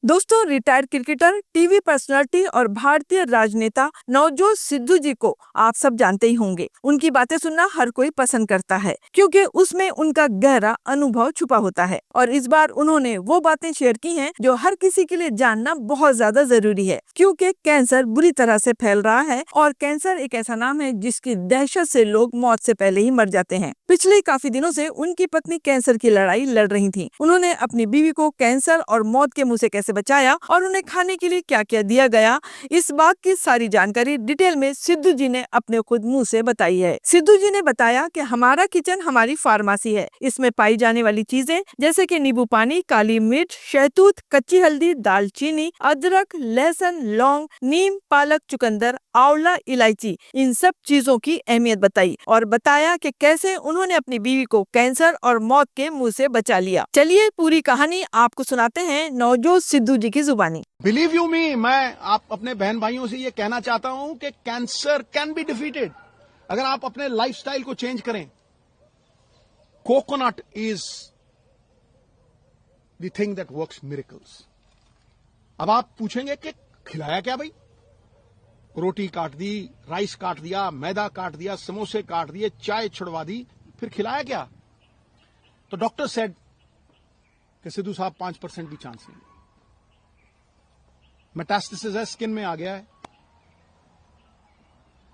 दोस्तों, retired cricketer, TV personality और भारतीय राजनेता नवजोत सिद्धू जी को आप सब जानते ही होंगे। उनकी बातें सुनना हर कोई पसंद करता है क्योंकि उसमें उनका गहरा अनुभव छुपा होता है। और इस बार उन्होंने वो बातें शेयर की हैं जो हर किसी के लिए जानना बहुत ज्यादा जरूरी है, क्योंकि कैंसर बुरी तरह से फैल रहा है और कैंसर एक ऐसा नाम है जिसकी दहशत से लोग मौत से पहले ही मर जाते हैं। पिछले काफी दिनों से उनकी पत्नी कैंसर की लड़ाई लड़ रही थी। उन्होंने अपनी बीवी को कैंसर और मौत के मुंह से कैसे बचाया और उन्हें खाने के लिए क्या क्या दिया गया, इस बात की सारी जानकारी डिटेल में सिद्धू जी ने अपने खुद मुंह से बताई है। सिद्धू जी ने बताया कि हमारा किचन हमारी फार्मेसी है। इसमें पाई जाने वाली चीजें जैसे कि नींबू पानी, काली मिर्च, शहतूत, कच्ची हल्दी, दालचीनी, अदरक, लहसुन, लौंग, नीम, पालक, चुकंदर, आंवला, इलायची, इन सब चीजों की अहमियत बताई और बताया कि कैसे उन्होंने अपनी बीवी को कैंसर और मौत के मुंह से बचा लिया। चलिए पूरी कहानी आपको सुनाते हैं नवजोत सिद्धू जी की जुबानी। बिलीव यू मी, मैं आप अपने बहन भाइयों से ये कहना चाहता हूं कि कैंसर कैन बी डिफीटेड अगर आप अपने लाइफस्टाइल को चेंज करें। Coconut is the thing that works miracles. अब आप पूछेंगे कि खिलाया क्या भाई? रोटी काट दी, राइस काट दिया, मैदा काट दिया, समोसे काट दिए, चाय छुड़वा दी, फिर खिलाया क्या? तो डॉक्टर सेड कि सिद्धू साहब 5% भी चांस नहीं। मेटास्टेसिस है, स्किन में आ गया है।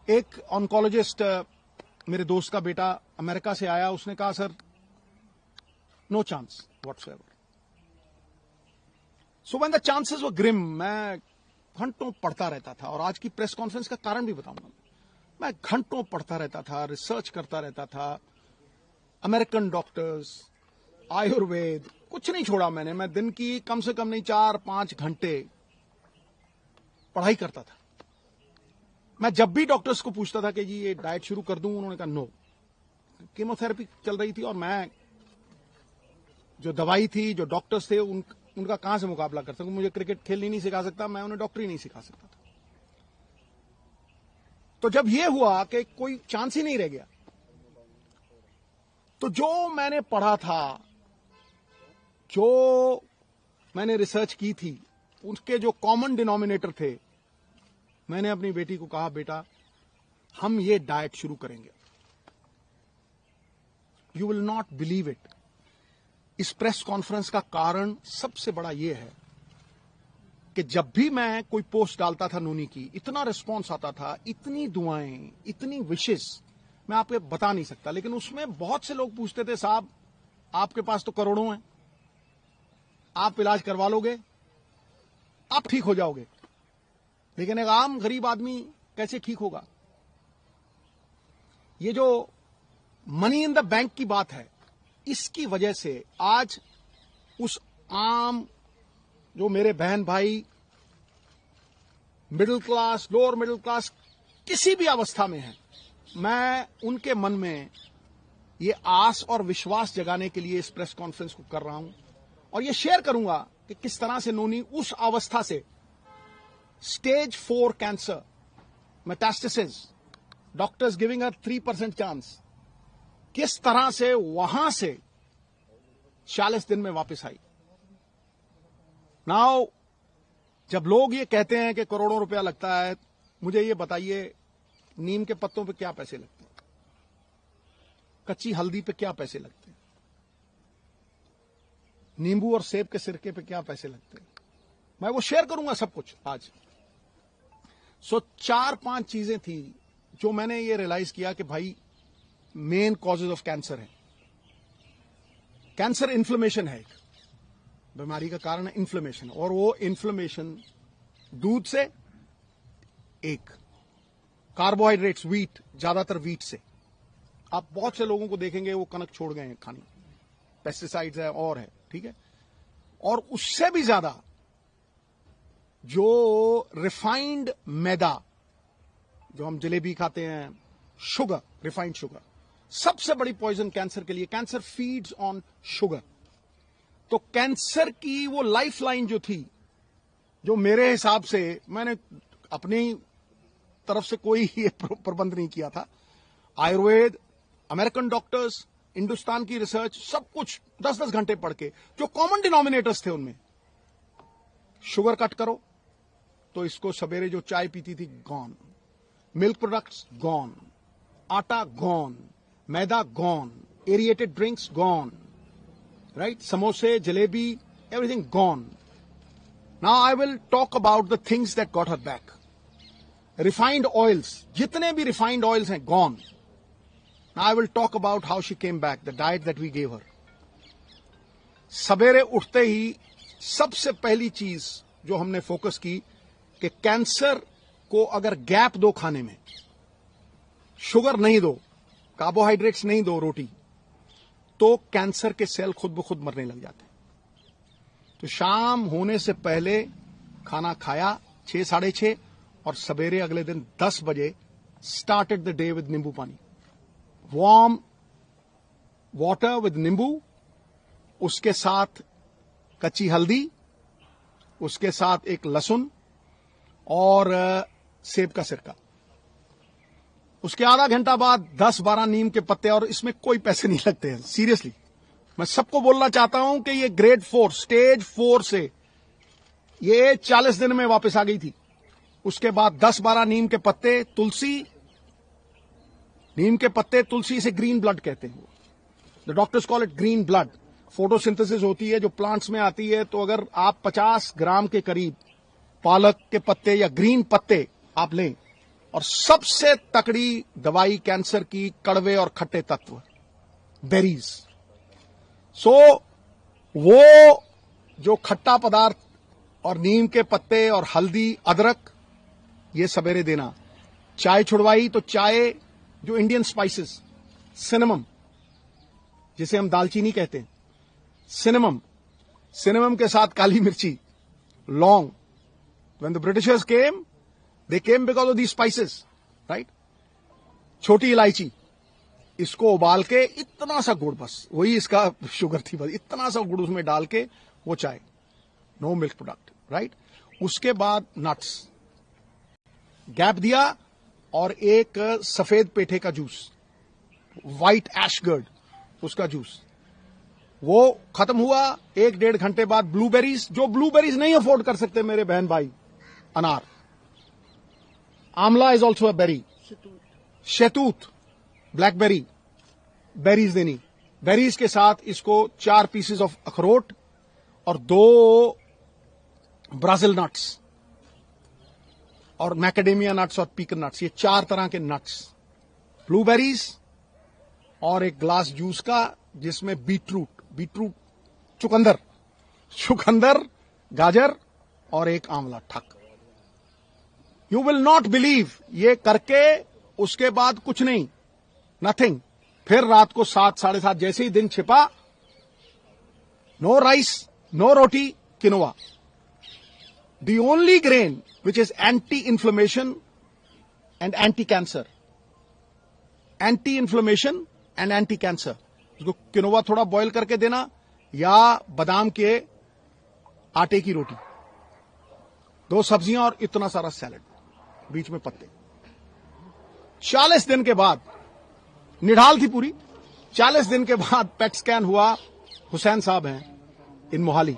एक ऑन्कोलॉजिस्ट, मेरे दोस्त का बेटा अमेरिका से आया, उसने कहा sir no chance whatsoever. So when the chances were grim, मैं घंटों पढ़ता रहता था और आज की प्रेस कॉन्फ्रेंस का कारण भी बताऊंगा। मैं घंटों पढ़ता रहता था, रिसर्च करता रहता था, अमेरिकन डॉक्टर्स, आयुर्वेद, कुछ नहीं छोड़ा मैंने। मैं दिन की कम से कम नहीं 4-5 घंटे पढ़ाई करता था। मैं जब भी डॉक्टर्स को पूछता था कि जी ये डाइट शुरू कर दूं, उन्होंने कहा नो। कीमोथेरेपी चल रही थी और मैं जो दवाई थी, जो डॉक्टर्स थे, उनका कहां से मुकाबला कर सकूं? मुझे क्रिकेट खेलनी नहीं सिखा सकता, मैं उन्हें डॉक्टरी नहीं सिखा सकता था। तो जब यह हुआ कि कोई चांस ही नहीं रह गया, तो जो मैंने पढ़ा था, जो मैंने रिसर्च की थी, उसके जो कॉमन डिनोमिनेटर थे, मैंने अपनी बेटी को कहा बेटा हम ये डाइट शुरू करेंगे। You will not believe it. इस प्रेस कॉन्फ्रेंस का कारण सबसे बड़ा यह है कि जब भी मैं कोई पोस्ट डालता था नोनी की, इतना रिस्पॉन्स आता था, इतनी दुआएं, इतनी विशेस, मैं आपको बता नहीं सकता। लेकिन उसमें बहुत से लोग पूछते थे साहब आपके पास तो करोड़ों हैं, आप इलाज करवा लोगे, आप ठीक हो जाओगे, लेकिन एक आम गरीब आदमी कैसे ठीक होगा? ये जो मनी इन द बैंक की बात है, इसकी वजह से आज उस आम जो मेरे बहन भाई middle class, lower middle class, किसी भी अवस्था में हैं, मैं उनके मन में ये आस और विश्वास जगाने के लिए इस प्रेस कॉन्फ्रेंस को कर रहा हूं और ये शेयर करूंगा कि किस तरह से नोनी उस अवस्था से, stage 4 cancer, metastasis, doctors giving her 3% chance, किस तरह से वहां से 40 दिन में वापस आई। नाउ जब लोग ये कहते हैं कि करोड़ों रुपया लगता है, मुझे ये बताइए नीम के पत्तों पे क्या पैसे लगते हैं? कच्ची हल्दी पे क्या पैसे लगते हैं? नींबू और सेब के सिरके पे क्या पैसे लगते हैं? मैं वो शेयर करूंगा सब कुछ आज। सो 4-5 चीजें थी जो मैंने ये रियलाइज किया कि भाई मेन कॉजेज ऑफ कैंसर है। कैंसर इन्फ्लेमेशन है, एक बीमारी का कारण है इन्फ्लेमेशन, और वो इन्फ्लेमेशन दूध से, एक कार्बोहाइड्रेट्स, व्हीट, ज्यादातर व्हीट से। आप बहुत से लोगों को देखेंगे वो कनक छोड़ गए हैं खाने, पेस्टिसाइड्स है और है, ठीक है। और उससे भी ज्यादा जो रिफाइंड मैदा, जो हम जलेबी खाते हैं, शुगर, रिफाइंड शुगर, सबसे बड़ी पॉइजन कैंसर के लिए। Cancer feeds on sugar. तो कैंसर की वो लाइफ लाइन जो थी, जो मेरे हिसाब से, मैंने अपनी तरफ से कोई ये प्रबंध नहीं किया था, आयुर्वेद, अमेरिकन डॉक्टर्स, हिंदुस्तान की रिसर्च, सब कुछ 10-10 घंटे पढ़ के, जो कॉमन डिनोमिनेटर्स थे उनमें, शुगर कट करो तो इसको सवेरे जो चाय पीती थी gone, milk products gone, atta gone, maida gone, aerated drinks gone, right, समोसे, jalebi, everything gone. Now I will talk about the things that got her back. Refined oils, जितने भी रिफाइंड ऑयल्स हैं gone. Now I will talk about how she came back, the diet that we gave her. सवेरे उठते ही सबसे पहली चीज जो हमने फोकस की कि कैंसर को अगर गैप दो खाने में, शुगर नहीं दो, कार्बोहाइड्रेट्स नहीं दो, रोटी, तो कैंसर के सेल खुद ब खुद मरने लग जाते हैं. तो शाम होने से पहले खाना खाया 6 साढ़े 6, और सवेरे अगले दिन 10 बजे स्टार्टेड द डे विद नींबू पानी, वार्म वाटर विद नींबू, उसके साथ कच्ची हल्दी, उसके साथ एक लहसुन और सेब का सिरका. उसके आधा घंटा बाद 10-12 नीम के पत्ते, और इसमें कोई पैसे नहीं लगते हैं, सीरियसली. मैं सबको बोलना चाहता हूं कि ये ग्रेड 4 स्टेज 4 से ये 40 दिन में वापस आ गई थी. उसके बाद 10-12 नीम के पत्ते, तुलसी, नीम के पत्ते, तुलसी से ग्रीन ब्लड कहते हैं. The doctors call it green blood. Photosynthesis होती है जो प्लांट्स में आती है. तो अगर आप 50 ग्राम के करीब पालक के पत्ते या ग्रीन पत्ते आप लें, और सबसे तकड़ी दवाई कैंसर की, कड़वे और खट्टे तत्व, बेरीज. सो वो जो खट्टा पदार्थ और नीम के पत्ते और हल्दी, अदरक, ये सवेरे देना. चाय छुड़वाई तो चाय, जो इंडियन स्पाइसेस, सिनेमम, जिसे हम दालचीनी कहते हैं, सिनेमम के साथ काली मिर्ची, लौंग. When the Britishers came, they came because of these spices, right? छोटी इलायची, इसको उबाल के इतना सा गुड़, बस वही इसका शुगर थी, बस इतना सा गुड़ उसमें डाल के वो चाय, नो मिल्क प्रोडक्ट, राइट. उसके बाद नट्स, गैप दिया, और एक सफेद पेठे का जूस, व्हाइट एशगर्ड, उसका जूस, वो खत्म हुआ. 1-1.5 घंटे बाद ब्लूबेरीज, जो ब्लूबेरीज नहीं अफोर्ड कर सकते मेरे बहन भाई, अनार, आंवला इज ऑल्सो अ बेरी, शहतूत, ब्लैकबेरी, बेरीज देनी. बेरीज के साथ इसको 4 पीसेस ऑफ अखरोट और 2 ब्राजील नट्स और मैकेडेमिया नट्स और पीकन नट्स, ये 4 तरह के नट्स, ब्लूबेरीज, और एक ग्लास जूस का जिसमें बीटरूट, चुकंदर, गाजर और एक आंवला, ठक. यू विल नॉट बिलीव, ये करके उसके बाद कुछ नहीं, नथिंग. फिर रात को 7 साढ़े 7 जैसे ही दिन छिपा, no rice, no roti, quinoa. The only grain which is anti inflammation and anti cancer, anti inflammation and anti cancer. उसको किनोवा थोड़ा बॉईल करके देना, या बादाम के आटे की रोटी, 2 सब्जियां और इतना सारा सैलेड, बीच में पत्ते. 40 दिन के बाद, निढाल थी पूरी. 40 दिन के बाद पेट स्कैन हुआ. हुसैन साहब हैं in Mohali.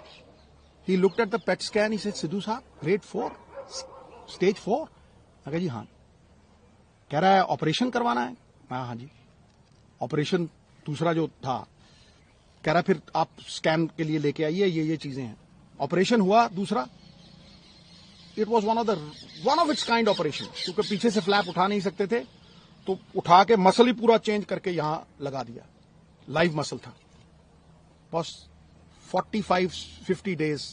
He looked at the PET scan, he said, Sidhu साहब, ग्रेड 4, स्टेज 4. मैं कहा जी हाँ. कह रहा है ऑपरेशन करवाना है. मैं हाँ जी. ऑपरेशन दूसरा जो था, कह रहा फिर आप स्कैन के लिए लेके आइए, ये चीजें हैं. ऑपरेशन हुआ दूसरा. It was one of its kind operation, क्योंकि पीछे से फ्लैप उठा नहीं सकते थे, तो उठा के मसल ही पूरा चेंज करके यहां लगा दिया. लाइव मसल था. बस 45-50 days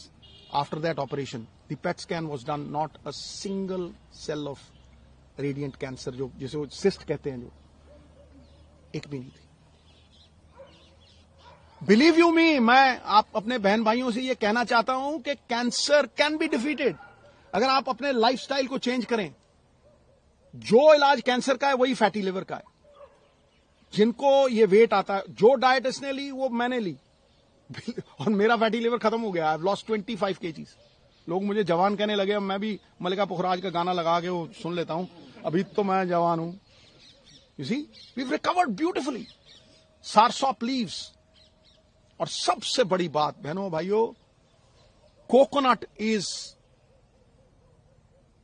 after that operation, the PET scan was done, not a single cell of radiant cancer, जो जिसे वो cyst कहते हैं, जो एक भी नहीं थी. बिलीव यू मी, मैं आप अपने बहन भाइयों से ये कहना चाहता हूं कि कैंसर कैन बी डिफीटेड अगर आप अपने लाइफस्टाइल को चेंज करें. जो इलाज कैंसर का है वही फैटी लिवर का है. जिनको ये वेट आता है, जो डाइट इसने ली वो मैंने ली, और मेरा फैटी लिवर खत्म हो गया. I have lost 25 kgs. लोग मुझे जवान कहने लगे. मैं भी मल्लिका पुखराज का गाना लगा के वो सुन लेता हूं, अभी तो मैं जवान हूं. You see, we have recovered beautifully. Soursop leaves. और सबसे बड़ी बात बहनों भाइयों, coconut is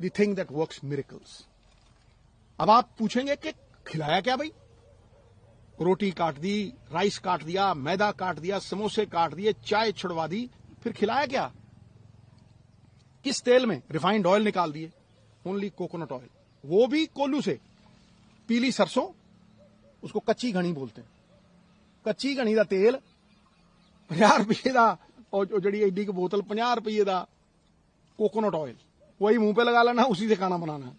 the thing that works miracles. अब आप पूछेंगे कि खिलाया क्या भाई? रोटी काट दी, राइस काट दिया, मैदा काट दिया, समोसे काट दिए, चाय छुड़वा दी, फिर खिलाया क्या? किस तेल में? रिफाइंड ऑयल निकाल दिए, ओनली कोकोनट ऑयल, वो भी कोल्लू से। पीली सरसों, उसको कच्ची घनी बोलते हैं। कच्ची घनी का तेल 50 रुपये का, और जड़ी एडी की बोतल 50 रुपये का कोकोनट ऑयल, वही मुंह पे लगा लेना, उसी से खाना बनाना है।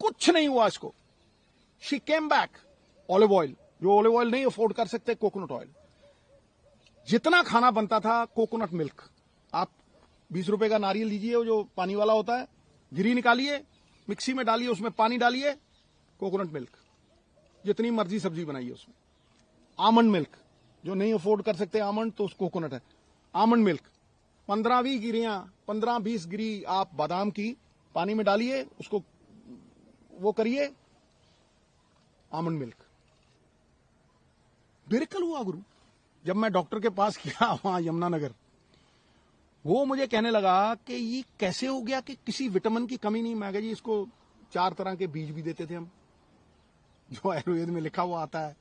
कुछ नहीं हुआ इसको। She came back. Olive oil, जो ऑलिव ऑयल नहीं अफोर्ड कर सकते, कोकोनट ऑयल। जितना खाना बनता था कोकोनट मिल्क। आप 20 रुपए का नारियल लीजिए, वो जो पानी वाला होता है, गिरी निकालिए, मिक्सी में डालिए, उसमें पानी डालिए, कोकोनट मिल्क। जितनी मर्जी सब्जी बनाइए उसमें। आमंड मिल्क, जो नहीं अफोर्ड कर सकते आमंड, तो कोकोनट है। आमंड मिल्क 15-20 गिरी आप बादाम की पानी में डालिए, उसको वो करिए, आमंड मिल्क। मिरेकल हुआ गुरु। जब मैं डॉक्टर के पास गया वहां यमुनानगर, वो मुझे कहने लगा कि ये कैसे हो गया कि किसी विटामिन की कमी नहीं। मैं कहा जी इसको 4 तरह के बीज भी देते थे हम, जो आयुर्वेद में लिखा हुआ आता है।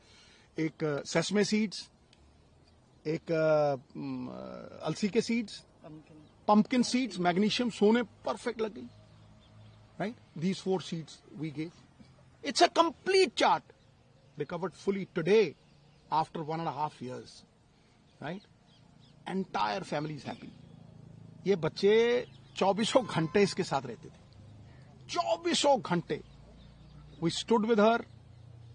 एक सेसमे सीड्स, एक अलसी के सीड्स, पंपकिन सीड्स, मैग्नीशियम, सोने परफेक्ट लग गई। Right, these 4 seeds we gave. It's a complete chart, recovered fully today after 1.5 years. Right, entire family is happy. ये बच्चे 24 घंटे इसके साथ रहते थे, 24 घंटे। We stood with her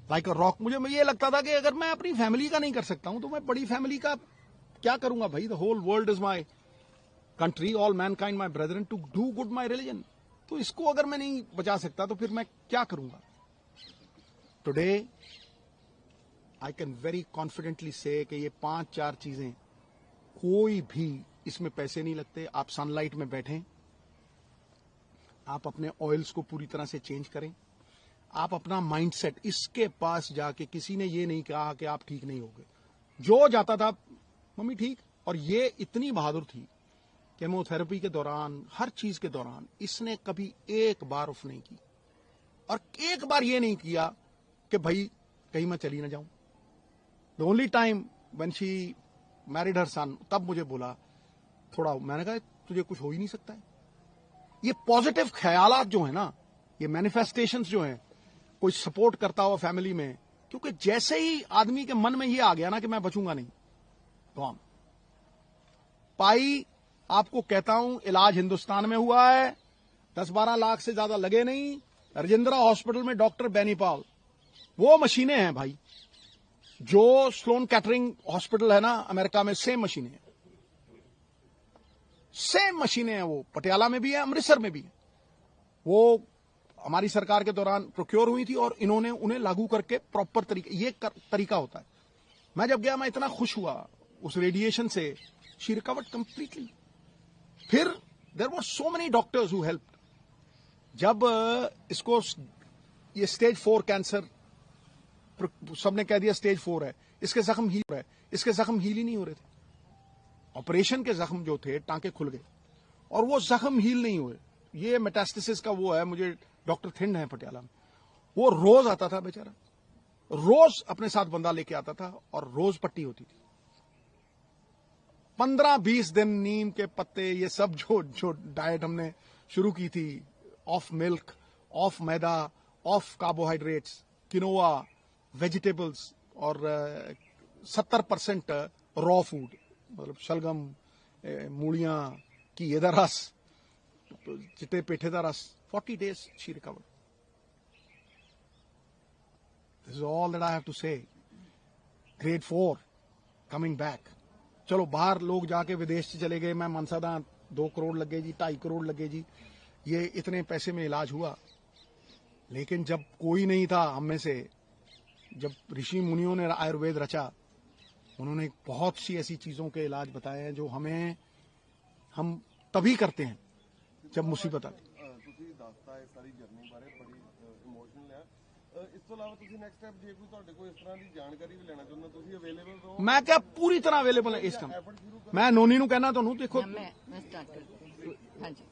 like a rock. मुझे ये लगता था कि अगर मैं अपनी फैमिली का नहीं कर सकता हूं तो मैं बड़ी फैमिली का क्या करूंगा भाई? The whole world is my country, all mankind my brethren, to do good my religion. तो इसको अगर मैं नहीं बचा सकता तो फिर मैं क्या करूंगा? Today I can very confidently से कि ये 5-4 चीजें, कोई भी इसमें पैसे नहीं लगते। आप सनलाइट में बैठें, आप अपने ऑयल्स को पूरी तरह से चेंज करें, आप अपना माइंडसेट, इसके पास जाके किसी ने ये नहीं कहा कि आप ठीक नहीं होगे। जो जाता था मम्मी ठीक, और ये इतनी बहादुर थी, केमोथेरेपी के दौरान, हर चीज के दौरान इसने कभी एक बार ऑफ नहीं की, और एक बार ये नहीं किया कि भाई कहीं मैं चली ना जाऊं। The only time when she married her son, तब मुझे बोला थोड़ा, मैंने कहा तुझे कुछ हो ही नहीं सकता है। ये पॉजिटिव ख्यालात जो है ना, ये मैनिफेस्टेशंस जो हैं, कोई सपोर्ट करता हुआ फैमिली में, क्योंकि जैसे ही आदमी के मन में ये आ गया ना कि मैं बचूंगा नहीं, तो हम पाई, आपको कहता हूं, इलाज हिंदुस्तान में हुआ है, 10-12 लाख से ज्यादा लगे नहीं। राजेंद्रा हॉस्पिटल में डॉक्टर बेनीपाल, वो मशीनें हैं भाई, जो स्लोन कैटरिंग हॉस्पिटल है ना अमेरिका में, सेम मशीनें हैं, सेम मशीनें हैं। वो पटियाला में भी है, अमृतसर में भी है। वो हमारी सरकार के दौरान प्रोक्योर हुई थी और इन्होंने उन्हें लागू करके प्रॉपर तरीके, ये तरीका होता है। मैं जब गया, मैं इतना खुश हुआ उस रेडिएशन से। She recovered completely. फिर there were so many doctors who helped. जब इसको ये स्टेज 4 कैंसर, सबने कह दिया स्टेज 4 है, इसके जख्म हील है, इसके जख्म हील ही नहीं हो रहे थे। ऑपरेशन के जख्म जो थे, टांके खुल गए और वो जख्म हील नहीं हुए। ये मेटास्टेसिस का वो है, मुझे डॉक्टर थिंड है पटियाला में, वो रोज आता था बेचारा, रोज अपने साथ बंदा लेके आता था और रोज पट्टी होती थी। 15-20 दिन नीम के पत्ते, ये सब जो डाइट हमने शुरू की थी, of milk, of maida, of carbohydrates, quinoa, vegetables, और 70% रॉ फूड, मतलब शलगम, मूलियां की एदा रस, चिट्टे पेठे का रस। 40 days she recovered. This is all that I have to say. Grade 4 coming back. चलो बाहर लोग जाके विदेश से चले गए, मैं मनसादा 2 करोड़ लगे जी, 2.5 करोड़ लगे जी, ये इतने पैसे में इलाज हुआ। लेकिन जब कोई नहीं था हम में से, जब ऋषि मुनियों ने आयुर्वेद रचा, उन्होंने बहुत सी ऐसी चीजों के इलाज बताए हैं जो हम तभी करते हैं जब मुसीबत आती। ਤੁਸੀਂ ਦੱਸਤਾ ਹੈ ਸਾਰੀ ਜਰਨੀ ਬਾਰੇ, ਬੜੀ ਇਮੋਸ਼ਨਲ ਹੈ। ਇਸ ਤੋਂ ਇਲਾਵਾ ਤੁਸੀਂ ਨੈਕਸਟ ਸਟੈਪ, ਜੇ ਕੋਈ ਤੁਹਾਡੇ ਕੋਲ ਇਸ ਤਰ੍ਹਾਂ ਦੀ ਜਾਣਕਾਰੀ ਵੀ ਲੈਣਾ ਚਾਹੁੰਦਾ, ਤੁਸੀਂ ਅਵੇਲੇਬਲ ਰਹੋ। ਮੈਂ ਕਿਹਾ ਪੂਰੀ ਤਰ੍ਹਾਂ ਅਵੇਲੇਬਲ ਹੈ ਇਸ ਟਾਈਮ। ਮੈਂ ਨੋਨੀ ਨੂੰ ਕਹਿਣਾ ਤੁਹਾਨੂੰ, ਦੇਖੋ मैं स्टार्ट करती हूँ। हाँ जी।